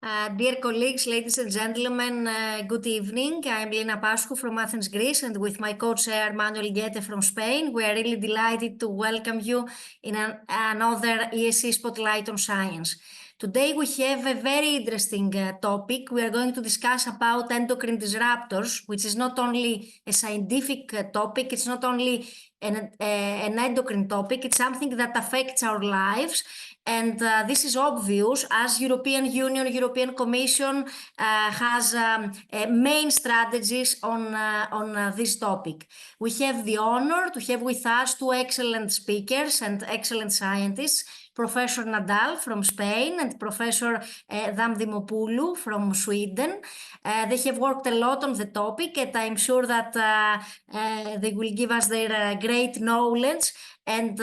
Dear colleagues, ladies and gentlemen, good evening. I'm Lina Pascu from Athens, Greece, and with my co-chair Manuel Guete from Spain, we are really delighted to welcome you in another ESE Spotlight on Science. Today we have a very interesting topic. We are going to discuss about endocrine disruptors, which is not only a scientific topic, it's not only an endocrine topic, it's something that affects our lives. And this is obvious as European Union, European Commission has main strategies on this topic. We have the honor to have with us two excellent speakers and excellent scientists, Professor Nadal from Spain and Professor Damdimopoulou from Sweden. They have worked a lot on the topic, and I'm sure that they will give us their great knowledge, and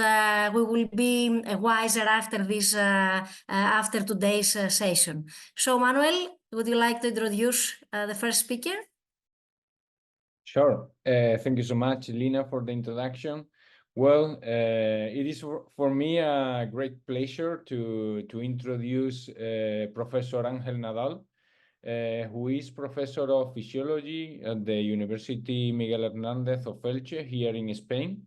we will be wiser after this, after today's session. So, Manuel, would you like to introduce the first speaker? Sure. Thank you so much, Lina, for the introduction. Well, it is for me a great pleasure to introduce Professor Ángel Nadal, who is Professor of Physiology at the University Miguel Hernández of Elche here in Spain.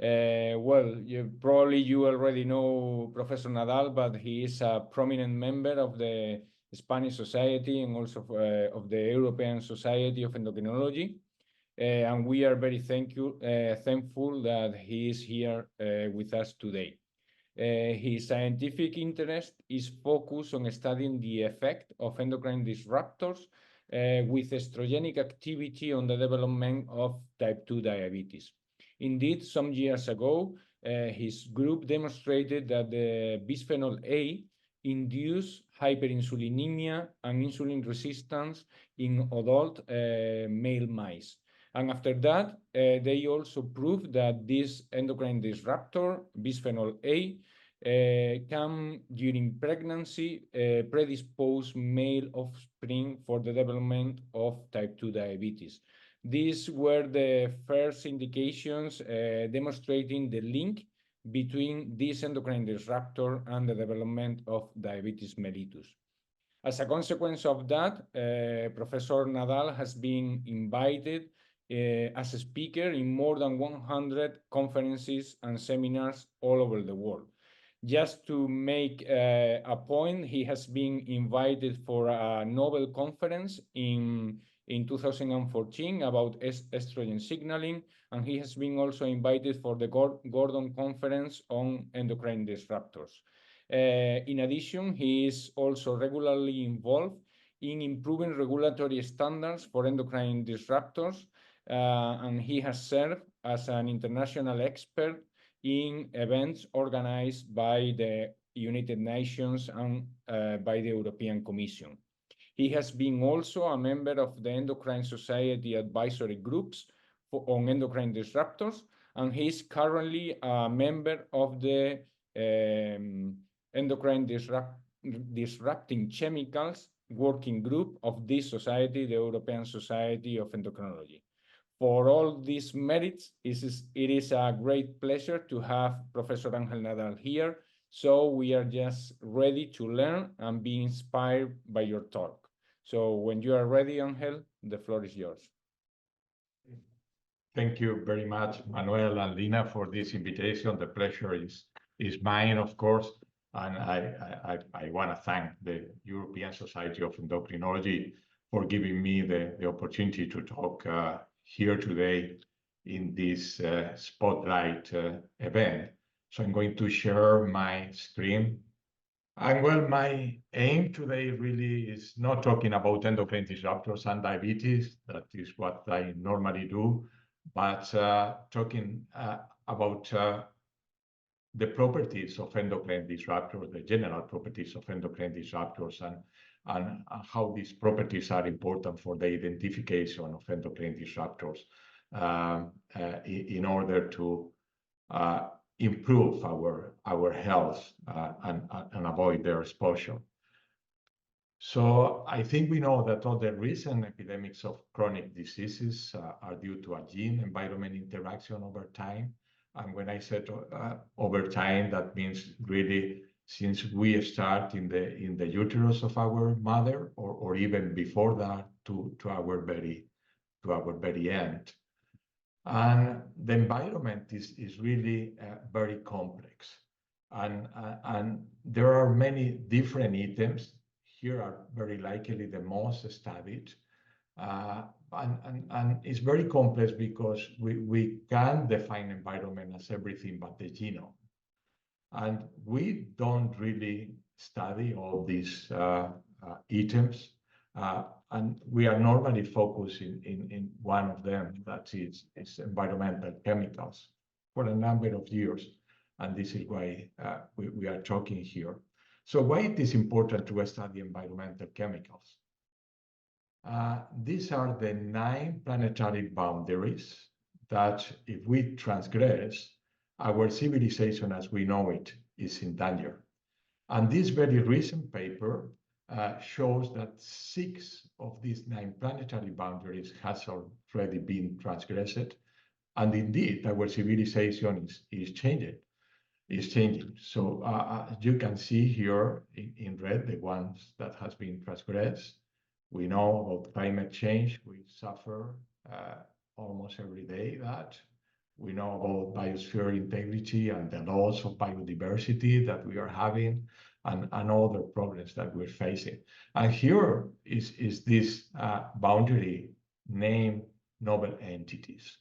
Well, probably you already know Professor Nadal, but he is a prominent member of the Spanish Society and also of the European Society of Endocrinology. And we are very thankful that he is here with us today. His scientific interest is focused on studying the effect of endocrine disruptors with estrogenic activity on the development of type 2 diabetes. Indeed, some years ago, his group demonstrated that the bisphenol A induced hyperinsulinemia and insulin resistance in adult male mice. And after that, they also proved that this endocrine disruptor, bisphenol A, can, during pregnancy, predispose male offspring for the development of type 2 diabetes. These were the first indications demonstrating the link between this endocrine disruptor and the development of diabetes mellitus. As a consequence of that, Professor Nadal has been invited as a speaker in more than 100 conferences and seminars all over the world. Just to make a point, he has been invited for a Nobel conference in 2014 about estrogen signaling, and he has been also invited for the Gordon Conference on endocrine disruptors. In addition, he is also regularly involved in improving regulatory standards for endocrine disruptors, and he has served as an international expert in events organized by the United Nations and by the European Commission. He has been also a member of the Endocrine Society advisory groups on endocrine disruptors, and he is currently a member of the Endocrine Disrupting Chemicals working group of this society, the European Society of Endocrinology. For all these merits, it is a great pleasure to have Professor Ángel Nadal here. So we are just ready to learn and be inspired by your talk. So when you are ready, Ángel, the floor is yours. Thank you very much, Manuel and Lina, for this invitation. The pleasure is mine, of course. And I want to thank the European Society of Endocrinology for giving me the opportunity to talk here today in this spotlight event. So I'm going to share my screen. And well, my aim today really is not talking about endocrine disruptors and diabetes, that is what I normally do, but talking about the properties of endocrine disruptors, the general properties of endocrine disruptors, and how these properties are important for the identification of endocrine disruptors in order to improve our health and avoid their exposure. So I think we know that all the recent epidemics of chronic diseases are due to a gene-environment interaction over time. And when I said over time, that means really since we start in the uterus of our mother, or even before that, to our very end. And the environment is really very complex. And there are many different items. Here are very likely the most studied. And it's very complex because we can define environment as everything but the genome. And we don't really study all these items. And we are normally focusing in one of them, that is environmental chemicals, for a number of years. And this is why we are talking here. So why it is important to study environmental chemicals? These are the 9 planetary boundaries that if we transgress, our civilization as we know it is in danger. And this very recent paper shows that 6 of these 9 planetary boundaries has already been transgressed. And indeed, our civilization is changing. So you can see here in red the ones that has been transgressed. We know about climate change. We suffer almost every day that. We know about biosphere integrity and the loss of biodiversity that we are having, and other problems that we're facing. And here is this boundary named novel entities.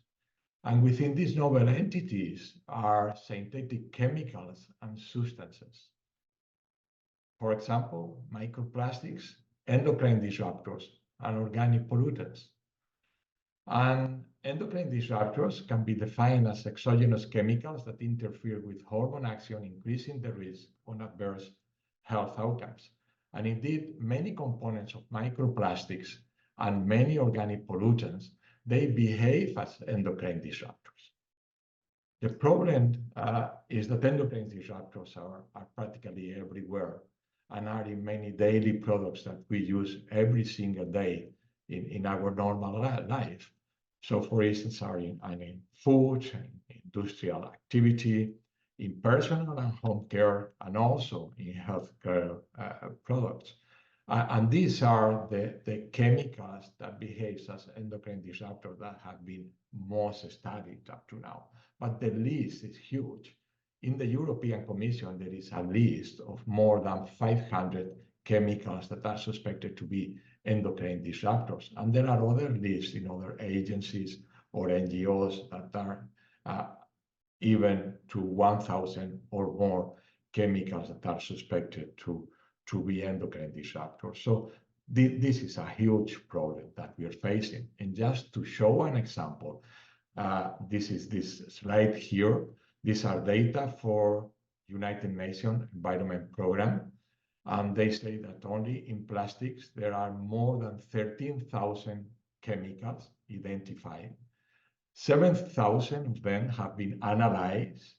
And within these novel entities are synthetic chemicals and substances. For example, microplastics, endocrine disruptors, and organic pollutants. And endocrine disruptors can be defined as exogenous chemicals that interfere with hormone action, increasing the risk of adverse health outcomes. And indeed, many components of microplastics and many organic pollutants, they behave as endocrine disruptors. The problem is that endocrine disruptors are practically everywhere and are in many daily products that we use every single day in our normal life. So, for instance, are in food, in industrial activity, in personal and home care, and also in healthcare products. And these are the chemicals that behave as endocrine disruptors that have been most studied up to now. But the list is huge. In the European Commission, there is a list of more than 500 chemicals that are suspected to be endocrine disruptors. And there are other lists in other agencies or NGOs that are even to 1,000 or more chemicals that are suspected to be endocrine disruptors. So this is a huge problem that we are facing. And just to show an example, this is this slide here. These are data for United Nations Environment Program. And they say that only in plastics, there are more than 13,000 chemicals identified. 7,000 of them have been analyzed.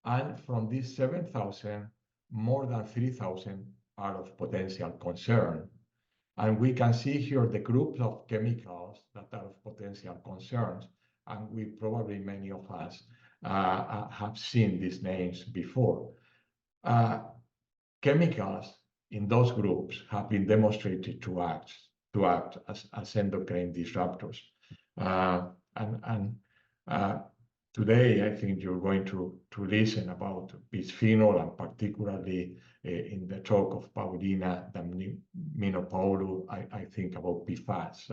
And from these 7,000, more than 3,000 are of potential concern. And we can see here the groups of chemicals that are of potential concerns. And we probably, many of us, have seen these names before. Chemicals in those groups have been demonstrated to act as endocrine disruptors. Today, I think you're going to listen about bisphenol, and particularly in the talk of Paulina Minopoulou, I think about PFAS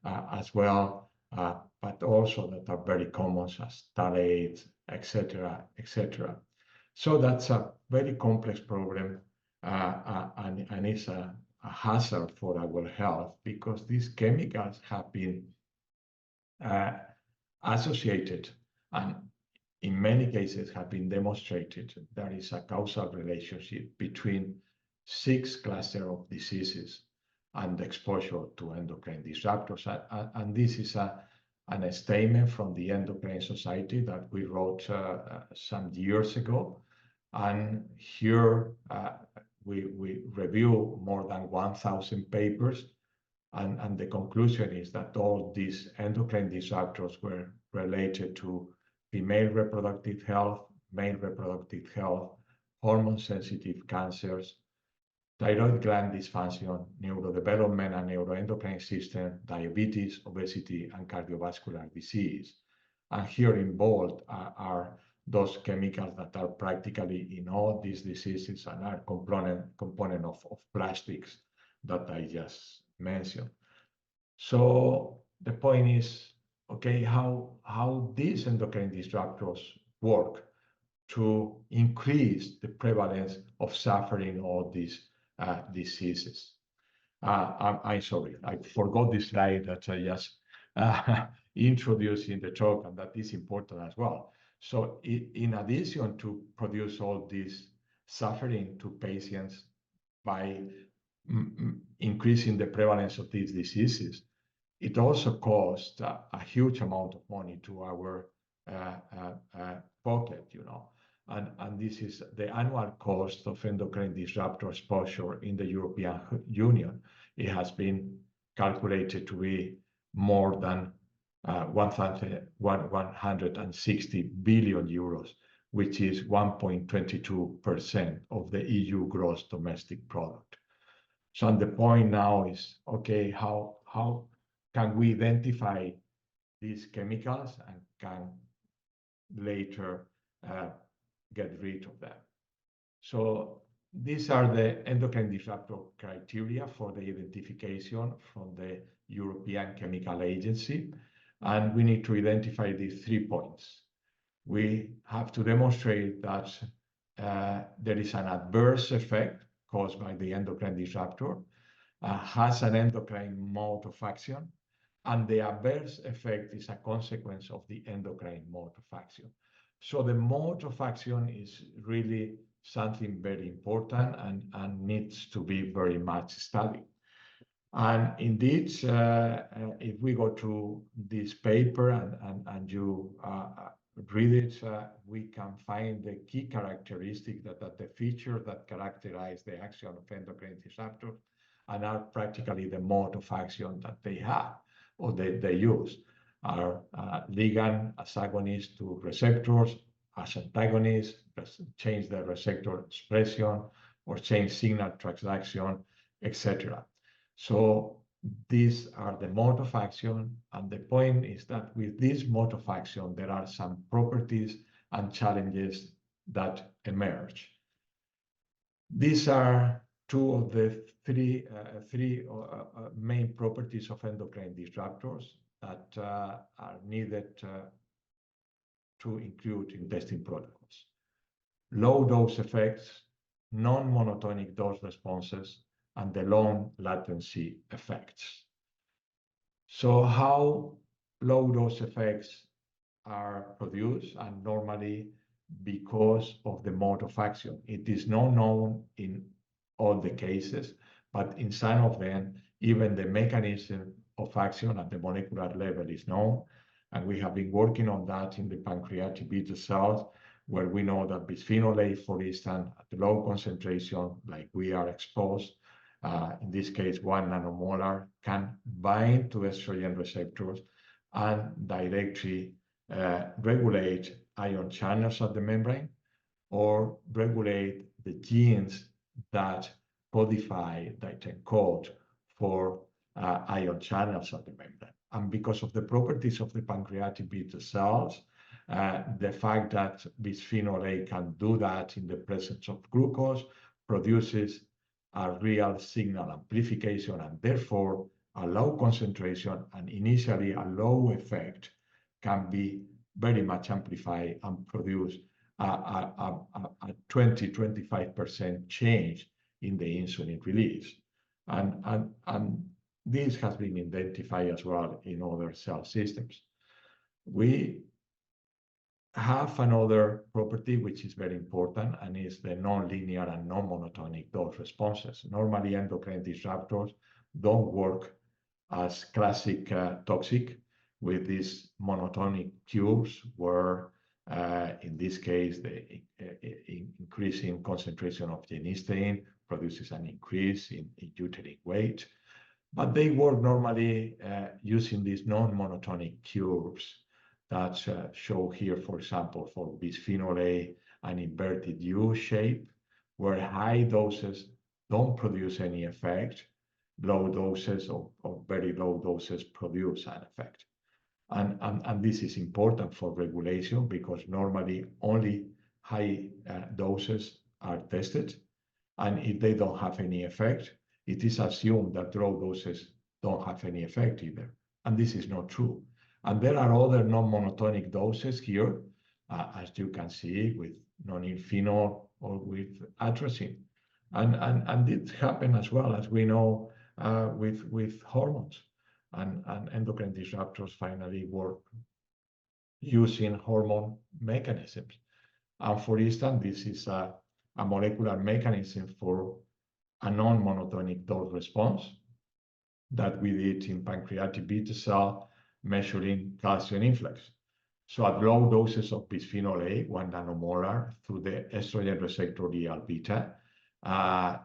as well, but also that are very common as phthalates, etc., etc. So that's a very complex problem, and it's a hazard for our health, because these chemicals have been associated, and in many cases have been demonstrated there is a causal relationship between 6 clusters of diseases and exposure to endocrine disruptors. And this is a statement from the Endocrine Society that we wrote some years ago. And here we review more than 1,000 papers. And the conclusion is that all these endocrine disruptors were related to female reproductive health, male reproductive health, hormone-sensitive cancers, thyroid gland dysfunction, neurodevelopment and neuroendocrine system, diabetes, obesity, and cardiovascular disease. And here in bold are those chemicals that are practically in all these diseases and are component of plastics that I just mentioned. So the point is, okay, how these endocrine disruptors work to increase the prevalence of suffering all these diseases. I'm sorry, I forgot this slide that I just introduced in the talk, and that is important as well. So in addition to produce all this suffering to patients by increasing the prevalence of these diseases, it also costs a huge amount of money to our pocket, you know. And this is the annual cost of endocrine disruptor exposure in the European Union. It has been calculated to be more than 160 billion euros, which is 1.22% of the EU gross domestic product. So the point now is, okay, how can we identify these chemicals and can later get rid of them? So these are the endocrine disruptor criteria for the identification from the European Chemical Agency. And we need to identify these 3 points. We have to demonstrate that there is an adverse effect caused by the endocrine disruptor, has an endocrine mode of action, and the adverse effect is a consequence of the endocrine mode of action. So the mode of action is really something very important and needs to be very much studied. And indeed, if we go to this paper and you read it, we can find the key characteristic that the features that characterize the action of endocrine disruptors and are practically the mode of action that they have or they use are ligand as agonists to receptors, as antagonists, change the receptor expression or change signal transduction, etc. So these are the mode of action, and the point is that with this mode of action, there are some properties and challenges that emerge. These are two of the three main properties of endocrine disruptors that are needed to include in testing protocols. Low dose effects, non-monotonic dose responses, and the long latency effects. So how low dose effects are produced, and normally because of the mode of action. It is not known in all the cases, but in some of them, even the mechanism of action at the molecular level is known. And we have been working on that in the pancreatic beta cells, where we know that bisphenol A, for instance, at low concentration, like we are exposed, in this case, 1 nanomolar, can bind to estrogen receptors and directly regulate ion channels at the membrane or regulate the genes that codify, that encode for ion channels at the membrane. And because of the properties of the pancreatic beta cells, the fact that bisphenol A can do that in the presence of glucose produces a real signal amplification, and therefore a low concentration and initially a low effect can be very much amplified and produce a 20-25% change in the insulin release. And this has been identified as well in other cell systems. We have another property which is very important, and is the non-linear and non-monotonic dose responses. Normally, endocrine disruptors don't work as classic toxic with these monotonic curves, where in this case, the increasing concentration of genistein produces an increase in uterine weight. But they work normally using these non-monotonic curves that show here, for example, for bisphenol A an inverted U shape, where high doses don't produce any effect, low doses or very low doses produce an effect. And this is important for regulation because normally only high doses are tested. And if they don't have any effect, it is assumed that low doses don't have any effect either. And this is not true. And there are other non-monotonic doses here, as you can see, with nonylphenol or with atrazine. And it happens as well, as we know, with hormones. And endocrine disruptors finally work using hormone mechanisms. And for instance, this is a molecular mechanism for a non-monotonic dose response that we did in pancreatic beta cell measuring calcium influx. So at low doses of bisphenol A, 1 nanomolar through the estrogen receptor ER beta,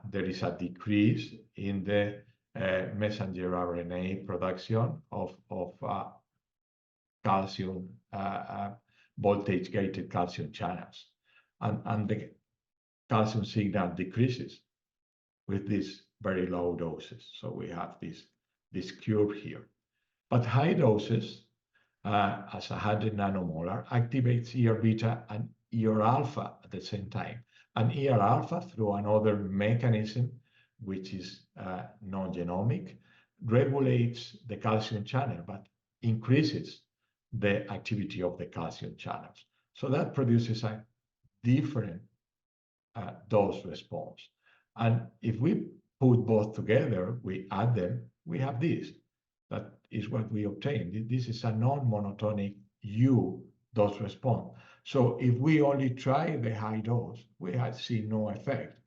there is a decrease in the messenger RNA production of calcium, voltage-gated calcium channels. And the calcium signal decreases with these very low doses. So we have this curve here. But high doses, as 100 nanomolar, activates ER beta and ER alpha at the same time. And ER alpha, through another mechanism, which is non-genomic, regulates the calcium channel, but increases the activity of the calcium channels. So that produces a different dose response. And if we put both together, we add them, we have this. That is what we obtained. This is a non-monotonic U dose response. So if we only try the high dose, we have seen no effect.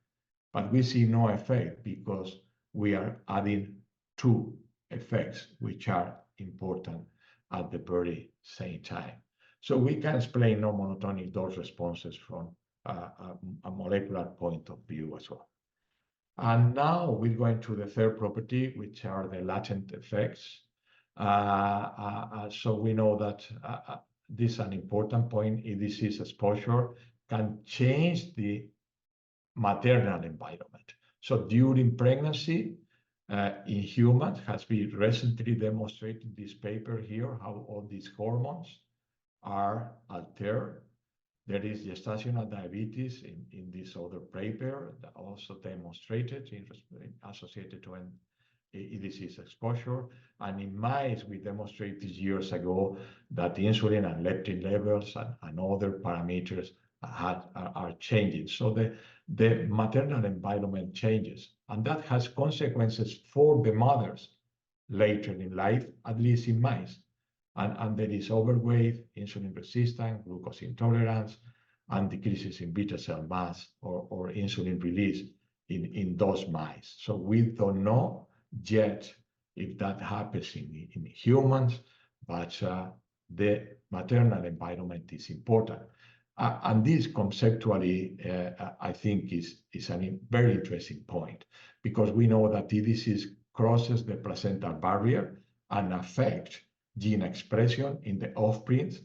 But we see no effect because we are adding two effects which are important at the very same time. So we can explain non-monotonic dose responses from a molecular point of view as well. And now we're going to the third property, which are the latent effects. So we know that this is an important point. Disease exposure can change the maternal environment. So during pregnancy, in humans, has been recently demonstrated in this paper here, how all these hormones are altered. There is gestational diabetes in this other paper that also demonstrated associated to an disease exposure. And in mice, we demonstrated years ago that insulin and leptin levels and other parameters are changing. So the maternal environment changes, and that has consequences for the mothers later in life, at least in mice. And there is overweight, insulin resistance, glucose intolerance, and decreases in beta cell mass or insulin release in those mice. So we don't know yet if that happens in humans, but the maternal environment is important. And this conceptually, I think, is a very interesting point, because we know that the disease crosses the placental barrier and affects gene expression in the offsprings,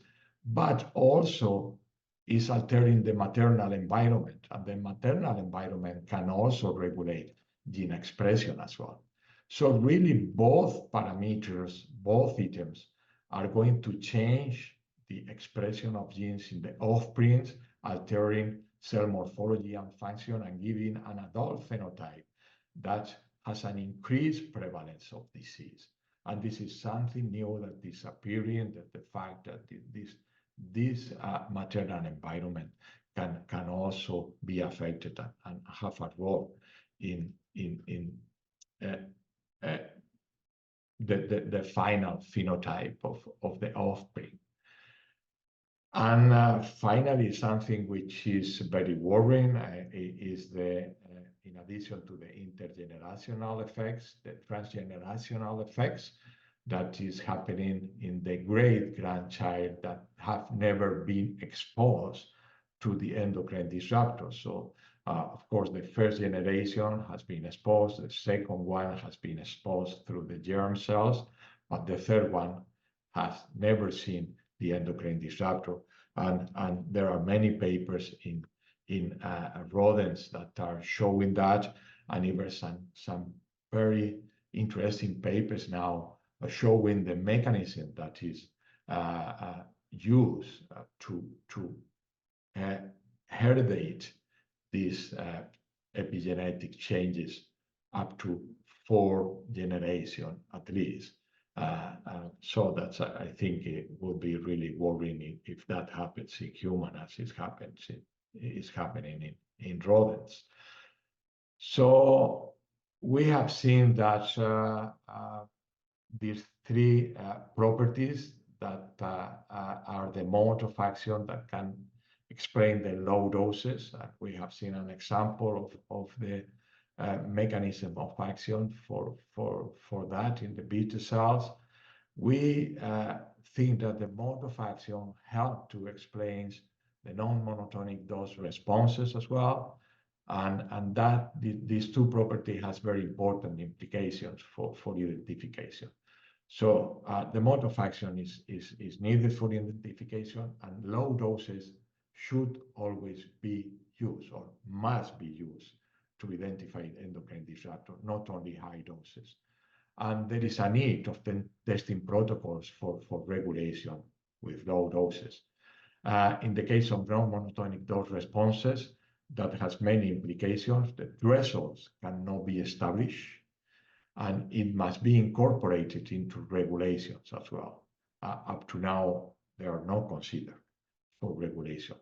but also is altering the maternal environment. And the maternal environment can also regulate gene expression as well. So really both parameters, both items, are going to change the expression of genes in the offsprings, altering cell morphology and function, and giving an adult phenotype that has an increased prevalence of disease. And this is something new that is appearing, that the fact that this maternal environment can also be affected and have a role in the final phenotype of the offspring. And finally, something which is very worrying is in addition to the intergenerational effects, the transgenerational effects that is happening in the great-grandchild that have never been exposed to the endocrine disruptors. So, of course, the first generation has been exposed, the second one has been exposed through the germ cells, but the third one has never seen the endocrine disruptor. And there are many papers in rodents that are showing that, and even some very interesting papers now showing the mechanism that is used to heredate these epigenetic changes up to 4 generations at least. So that's, I think it would be really worrying if that happens in human as it happens is happening in rodents. So we have seen that these 3 properties that are the mode of action that can explain the low doses. We have seen an example of the mechanism of action for that in the beta cells. We think that the mode of action help to explain the non-monotonic dose responses as well, and that these 2 properties has very important implications for identification. So the mode of action is needed for identification, and low doses should always be used or must be used to identify endocrine disruptor, not only high doses. And there is a need of testing protocols for regulation with low doses. In the case of non-monotonic dose responses, that has many implications. The thresholds cannot be established, and it must be incorporated into regulations as well. Up to now, they are not considered for regulation.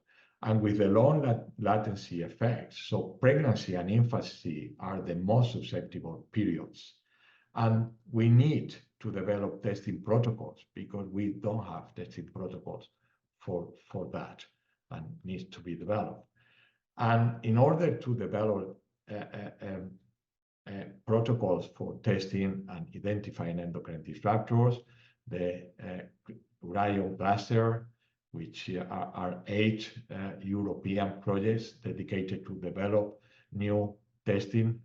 And with the long latency effects, so pregnancy and infancy are the most susceptible periods. And we need to develop testing protocols because we don't have testing protocols for that, and needs to be developed. And in order to develop protocols for testing and identifying endocrine disruptors, the Urion cluster, which are 8 European projects dedicated to develop new testing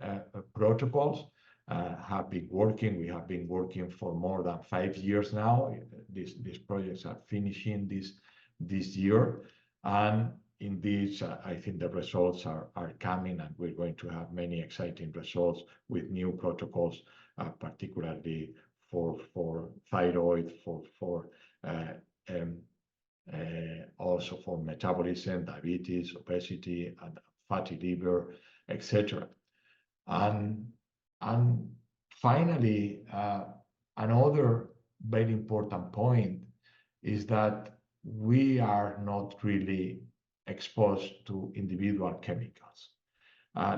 protocols, have been working. We have been working for more than 5 years now. These projects are finishing this year, and in this, I think the results are coming, and we're going to have many exciting results with new protocols, particularly for thyroid, also for metabolism, diabetes, obesity, and fatty liver, etc. And finally, another very important point is that we are not really exposed to individual chemicals.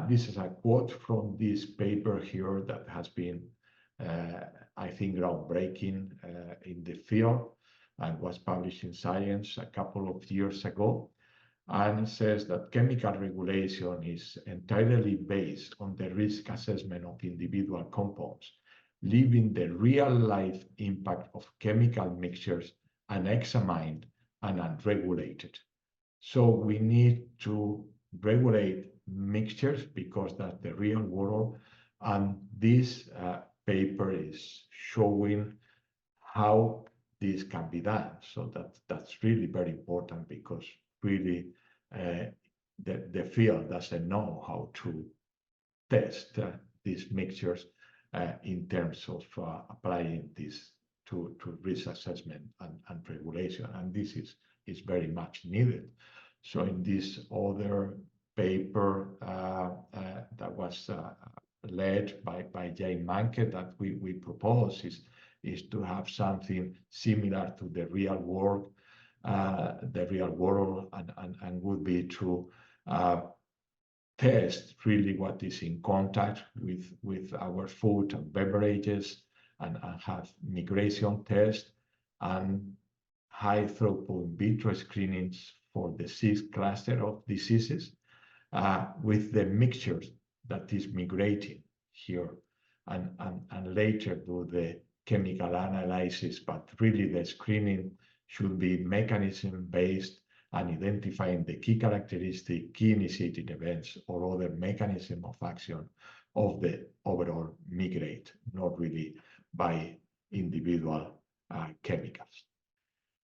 This is a quote from this paper here that has been, I think, groundbreaking in the field, and was published in Science a couple of years ago. And it says that chemical regulation is entirely based on the risk assessment of individual compounds, leaving the real-life impact of chemical mixtures unexamined and unregulated. So we need to regulate mixtures because that's the real world. And this paper is showing how this can be done. So that's really very important, because really the field doesn't know how to test these mixtures in terms of applying this to risk assessment and regulation. And this is very much needed. So in this other paper that was led by Jane Manke, that we propose is to have something similar to the real world, and would be to test really what is in contact with our food and beverages, and have migration tests and high throughput in vitro screenings for the 6 cluster of diseases with the mixtures that is migrating here, and later do the chemical analysis. But really the screening should be mechanism based and identifying the key characteristic, key initiating events, or other mechanism of action of the overall migrate, not really by individual chemicals.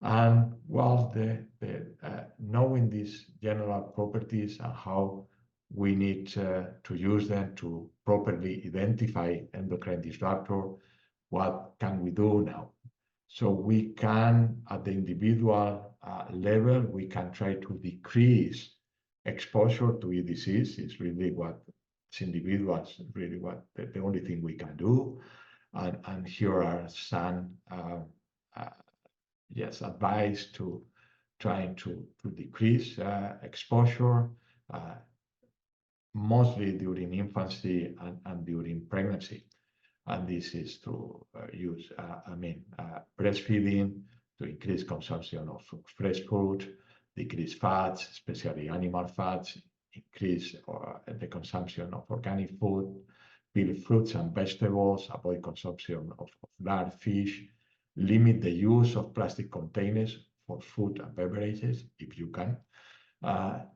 And well, knowing these general properties and how we need to use them to properly identify endocrine disruptor, what can we do now? So we can, at the individual level, we can try to decrease exposure to EDCs. It's really what, as individuals, really what the only thing we can do. And here are some yes, advice to trying to decrease exposure, mostly during infancy and during pregnancy. And this is to use, breastfeeding, to increase consumption of fresh food, decrease fats, especially animal fats, increase the consumption of organic food, peel fruits and vegetables, avoid consumption of lard fish, limit the use of plastic containers for food and beverages if you can.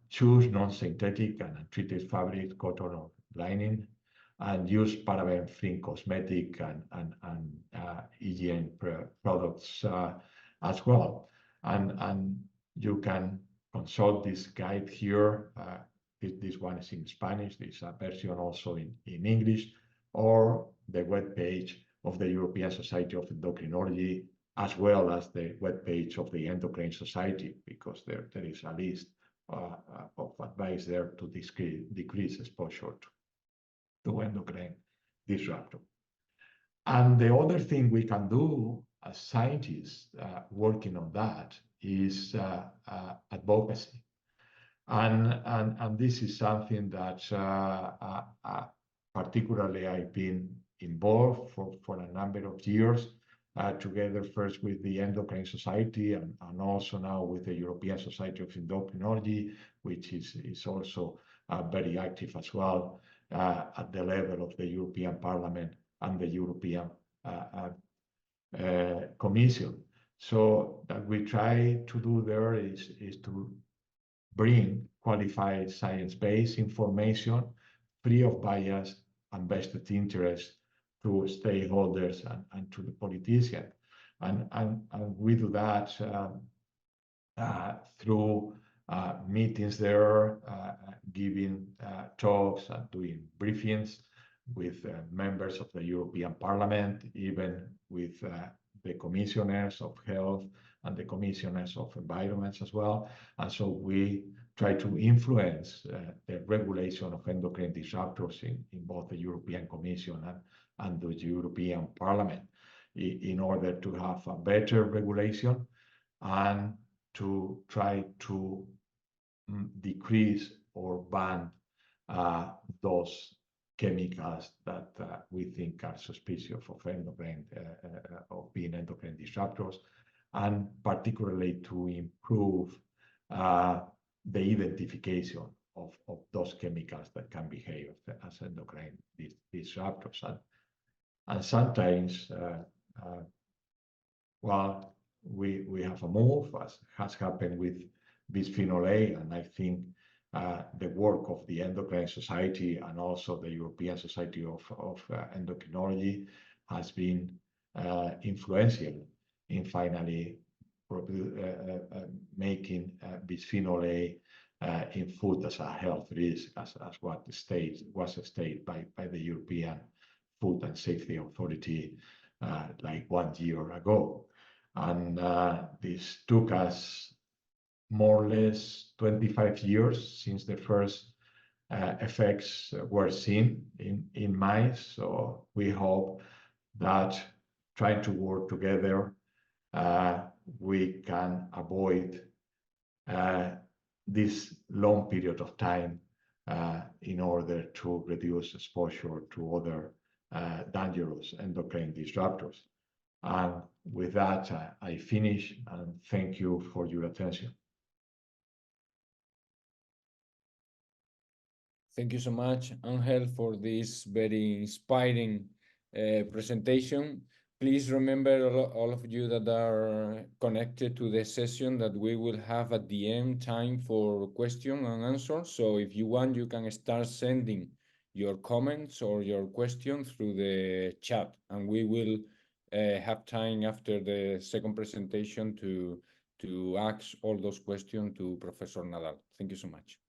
Choose non-synthetic and untreated fabric, cotton or lining, and use paraben-free cosmetic and hygiene products as well. And you can consult this guide here. This one is in Spanish. There's a version also in English, or the webpage of the European Society of Endocrinology, as well as the webpage of the Endocrine Society, because there is a list of advice there to decrease exposure to endocrine disruptor. And the other thing we can do as scientists working on that is advocacy. And this is something that particularly I've been involved for a number of years, together first with the Endocrine Society and also now with the European Society of Endocrinology, which is also very active as well at the level of the European Parliament and the European Commission. So that we try to do there is to bring qualified science-based information free of bias and vested interest to stakeholders and to the politicians. And we do that through meetings there, giving talks and doing briefings with members of the European Parliament, even with the commissioners of health and the commissioners of environment as well. And so we try to influence the regulation of endocrine disruptors in both the European Commission and the European Parliament in order to have a better regulation and to try to decrease or ban those chemicals that we think are suspicious of of being endocrine disruptors, and particularly to improve the identification of those chemicals that can behave as endocrine disruptors. And sometimes, well, we have a move, as has happened with bisphenol A, and I think the work of the Endocrine Society and also the European Society of Endocrinology has been influential in finally making bisphenol A in food as a health risk, as what was stated by the European Food and Safety Authority like 1 year ago. And this took us more or less 25 years since the first effects were seen in mice. So we hope that trying to work together, we can avoid this long period of time in order to reduce exposure to other dangerous endocrine disruptors. And with that, I finish, and thank you for your attention. Thank you so much, Angel, for this very inspiring presentation. Please remember, all of you that are connected to the session, that we will have at the end time for question and answer. So if you want, you can start sending your comments or your questions through the chat, and we will have time after the second presentation to ask all those questions to Professor Nadal. Thank you so much.